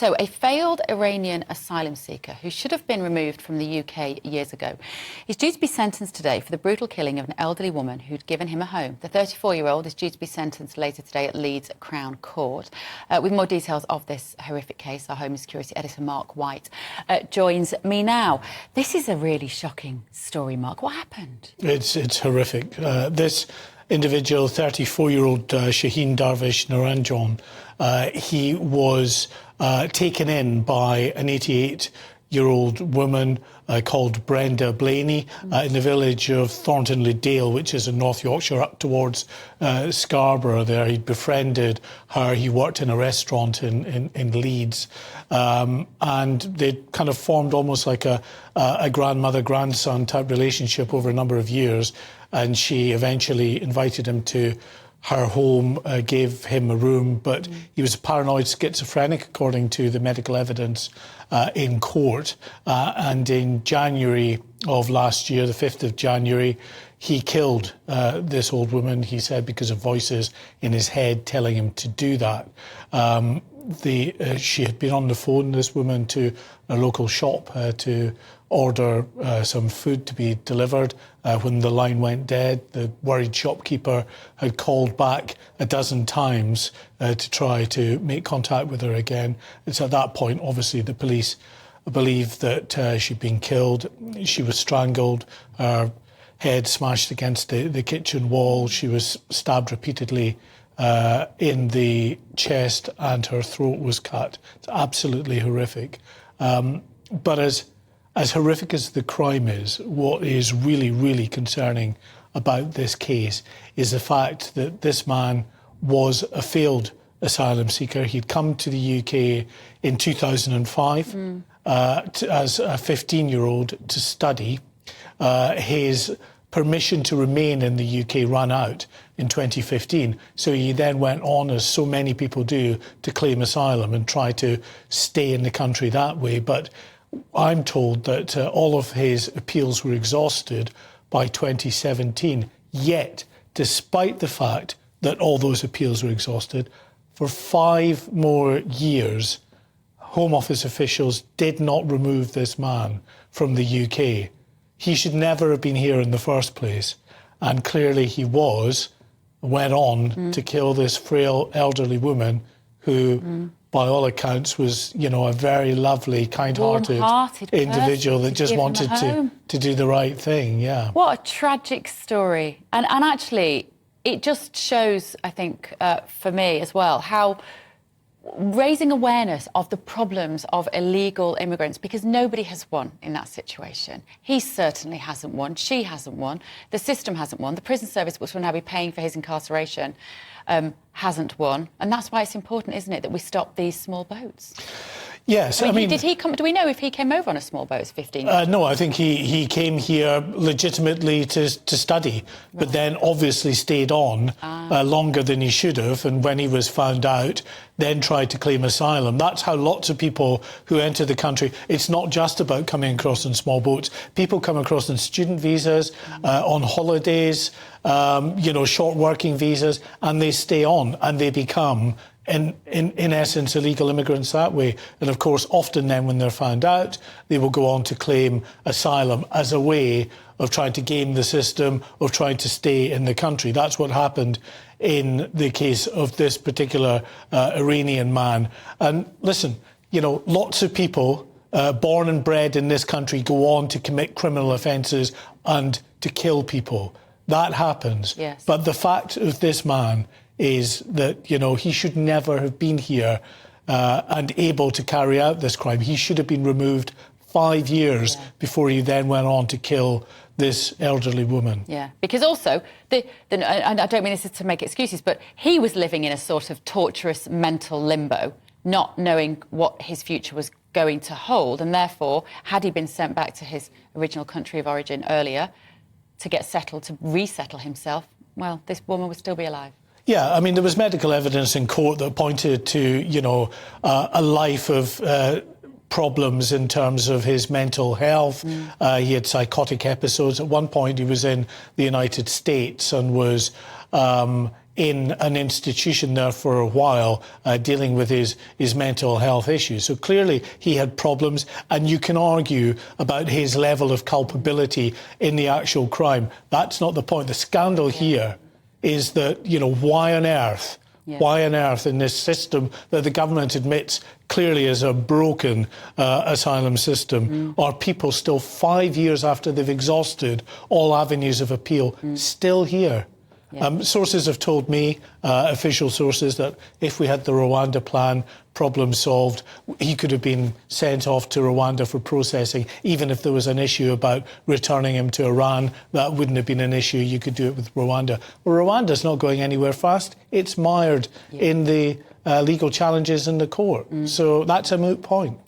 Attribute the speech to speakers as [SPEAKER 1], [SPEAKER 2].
[SPEAKER 1] So, a failed Iranian asylum seeker who should have been removed from the UK years ago is due to be sentenced today for the brutal killing of an elderly woman who'd given him a home. The 34-year-old is due to be sentenced later today at Leeds Crown Court. With more details of this horrific case, our Home Security editor, Mark White, joins me now. This is a really shocking story, Mark. What happened?
[SPEAKER 2] It's horrific. This individual, 34-year-old Shaheen Darvish Naranjan, he was taken in by an 88-year-old woman called Brenda Blaney in the village of Thornton Dale, which is in North Yorkshire, up towards Scarborough there. He'd befriended her. He worked in a restaurant in Leeds. And they kind of formed almost like a grandmother-grandson type relationship over a number of years. And she eventually invited him to her home, gave him a room, but he was paranoid schizophrenic, according to the medical evidence in court. And in January of last year, the 5th of January, he killed this old woman, he said, because of voices in his head telling him to do that. She had been on the phone, this woman, to a local shop to order some food to be delivered. When the line went dead, the worried shopkeeper had called back a dozen times to try to make contact with her again. It's at that point, obviously, the police believed that she'd been killed. She was strangled, her head smashed against the kitchen wall. She was stabbed repeatedly in the chest, and her throat was cut. It's absolutely horrific. But as horrific as the crime is, what is really, really concerning about this case is the fact that this man was a failed asylum seeker. He'd come to the UK in 2005 as a 15-year-old to study. His permission to remain in the UK ran out in 2015. So he then went on, as so many people do, to claim asylum and try to stay in the country that way. But I'm told that all of his appeals were exhausted by 2017. Yet, despite the fact that all those appeals were exhausted, for 5 more years, Home Office officials did not remove this man from the UK. He should never have been here in the first place. And clearly he went on to kill this frail elderly woman who, by all accounts, was, a very lovely, kind-hearted individual that just wanted to do the right thing, yeah.
[SPEAKER 1] What a tragic story. And actually, it just shows, I think, for me as well, how raising awareness of the problems of illegal immigrants, because nobody has won in that situation. He certainly hasn't won. She hasn't won. The system hasn't won. The prison service, which will now be paying for his incarceration, hasn't won. And that's why it's important, isn't it, that we stop these small boats?
[SPEAKER 2] Yes, I mean...
[SPEAKER 1] Did he come? Do we know if he came over on a small boat as 15?
[SPEAKER 2] No, I think he came here legitimately to study, right, but then obviously stayed on longer than he should have, and when he was found out, then tried to claim asylum. That's how lots of people who enter the country... It's not just about coming across in small boats. People come across on student visas, on holidays, short working visas, and they stay on, and they become... In essence, illegal immigrants that way. And of course, often then when they're found out, they will go on to claim asylum as a way of trying to game the system, of trying to stay in the country. That's what happened in the case of this particular Iranian man. And listen, lots of people born and bred in this country go on to commit criminal offences and to kill people. That happens.
[SPEAKER 1] Yes.
[SPEAKER 2] But the fact of this man is that, he should never have been here and able to carry out this crime. He should have been removed 5 years before he then went on to kill this elderly woman.
[SPEAKER 1] Yeah, because also, and I don't mean this is to make excuses, but he was living in a sort of torturous mental limbo, not knowing what his future was going to hold, and therefore, had he been sent back to his original country of origin earlier to get settled, to resettle himself, well, this woman would still be alive.
[SPEAKER 2] Yeah, I mean, there was medical evidence in court that pointed to, a life of problems in terms of his mental health. He had psychotic episodes. At one point, he was in the United States and was in an institution there for a while, dealing with his mental health issues. So clearly he had problems, and you can argue about his level of culpability in the actual crime. That's not the point. The scandal here is that, why on earth in this system that the government admits clearly is a broken asylum system, are people still 5 years after they've exhausted all avenues of appeal still here? Sources have told me, official sources, that if we had the Rwanda plan, problem solved, he could have been sent off to Rwanda for processing. Even if there was an issue about returning him to Iran, that wouldn't have been an issue. You could do it with Rwanda. Well, Rwanda's not going anywhere fast. It's mired in the legal challenges in the court. So that's a moot point.